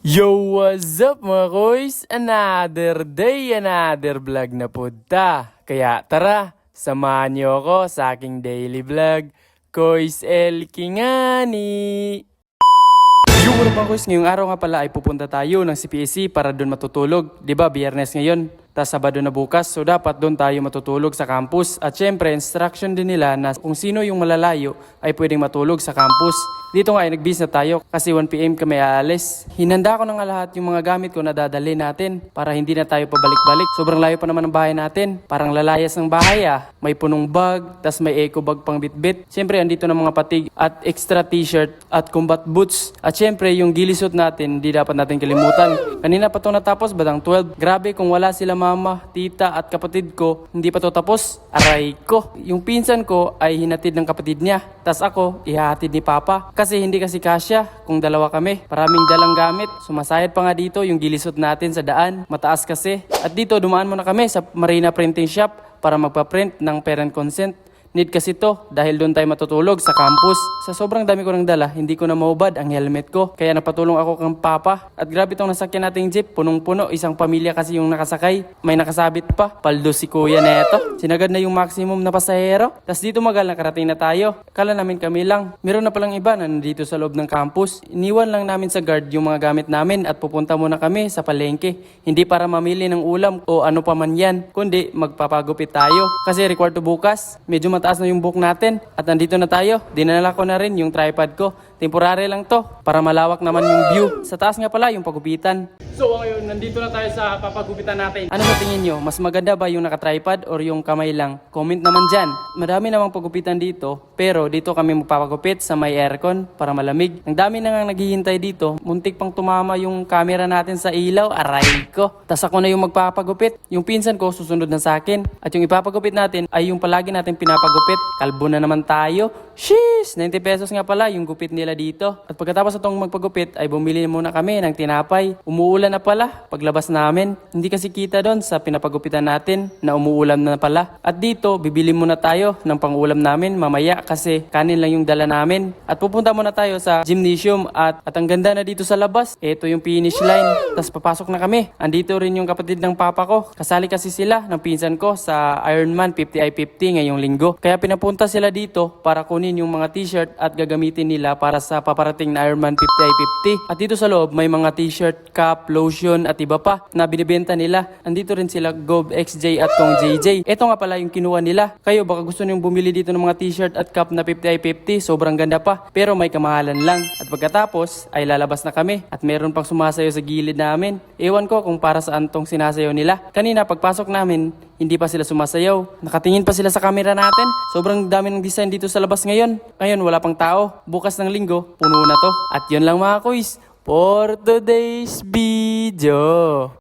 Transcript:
Yo, what's up mga koys? Another day, another vlog na punta. Kaya tara, samahan niyo ako sa aking daily vlog. Koys El Kingani! Yung mga koys, ngayong araw nga pala ay pupunta tayo ng CPSC para doon matutulog. Diba, biyernes ngayon, tas Sabado na bukas, so dapat doon tayo matutulog sa campus. At syempre, instruction din nila na kung sino yung malalayo ay pwedeng matulog sa campus. Dito nga ay nagbis na tayo kasi 1pm kami aalis. Hinanda ko na nga lahat yung mga gamit ko na dadali natin para hindi na tayo pabalik-balik. Sobrang layo pa naman ng bahay natin. Parang lalayas ng bahay ah. May punong bag, tas may eco bag pang bitbit. Syempre andito na mga patig at extra t-shirt at combat boots. At syempre yung gilisot natin, hindi dapat natin kalimutan. Kanina pa to natapos, batang 12. Grabe kung wala sila mama, tita at kapatid ko, hindi pa to tapos. Aray ko. Yung pinsan ko ay hinatid ng kapatid niya. Tas ako, ihahatid ni papa. Kasi hindi kasi kasya kung dalawa kami. Maraming dalang gamit. Sumasayad pa nga dito yung gilisot natin sa daan. Mataas kasi. At dito dumaan muna kami sa Marina Printing Shop para magpa-print ng parent consent. Need kasi to dahil doon tayo matutulog sa campus. Sa sobrang dami ko nang dala, hindi ko na maubad ang helmet ko. Kaya napatulong ako kang papa. At grabe tong nasakyan nating jeep, punong-puno. Isang pamilya kasi yung nakasakay. May nakasabit pa. Paldo si kuya neto. Sinagad na yung maximum na pasahero. Tas dito magal nakarating na tayo. Kala namin kami lang. Meron na palang iba na nandito sa loob ng campus. Iniwan lang namin sa guard yung mga gamit namin at pupunta muna kami sa palengke. Hindi para mamili ng ulam o ano pa man yan, kundi magpapagupit tayo. Kasi required to bukas. Medyo mataas na yung book natin at nandito na tayo. Dinala ko na rin yung tripod ko. Temporary lang to para malawak naman yung view. Sa taas nga pala yung pagupitan. So ngayon, nandito na tayo sa papagupitan natin. Ano sa tingin nyo? Mas maganda ba yung naka-tripod or yung kamay lang? Comment naman dyan. Madami namang pagupitan dito, pero dito kami magpapagupit sa may aircon para malamig. Ang dami na nga naghihintay dito. Muntik pang tumama yung camera natin sa ilaw. Aray ko. Tas ako na yung magpapagupit. Yung pinsan ko susunod na sa akin. At yung ipapagupit natin ay yung palagi natin pinapagupit. Kalbo na naman tayo. Sheesh! 90 pesos nga pala yung gupit nila dito. At pagkatapos itong magpagupit ay bumili muna kami ng tinapay. Umuulan na pala paglabas namin. Hindi kasi kita doon sa pinapagupitan natin na umuulan na pala. At dito, bibili muna tayo ng pangulam namin mamaya kasi kanin lang yung dala namin. At pupunta muna tayo sa gymnasium at ang ganda na dito sa labas. Ito yung finish line. Tapos papasok na kami. Andito rin yung kapatid ng papa ko. Kasali kasi sila ng pinsan ko sa Ironman 50x50 ngayong linggo. Kaya pinapunta sila dito para kunin yung mga t-shirt at gagamitin nila para sa paparating na Ironman 50x50. At dito sa loob may mga t-shirt, cup, lotion at iba pa na binibenta nila. Andito rin sila Gov XJ at Kong JJ. Ito nga pala yung kinuha nila. Kayo baka gusto nyo bumili dito ng mga t-shirt at cup na 50x50. Sobrang ganda pa pero may kamahalan lang. At pagkatapos ay lalabas na kami at meron pang sumasayo sa gilid namin. Ewan ko kung para saan tong sinasayaw nila. Kanina pagpasok namin hindi pa sila sumasayaw. Nakatingin pa sila sa camera natin. Sobrang dami ng design dito sa labas ngayon. Ngayon wala pang tao. Bukas ng linggo, puno na to. At yun lang mga kuys for today's video.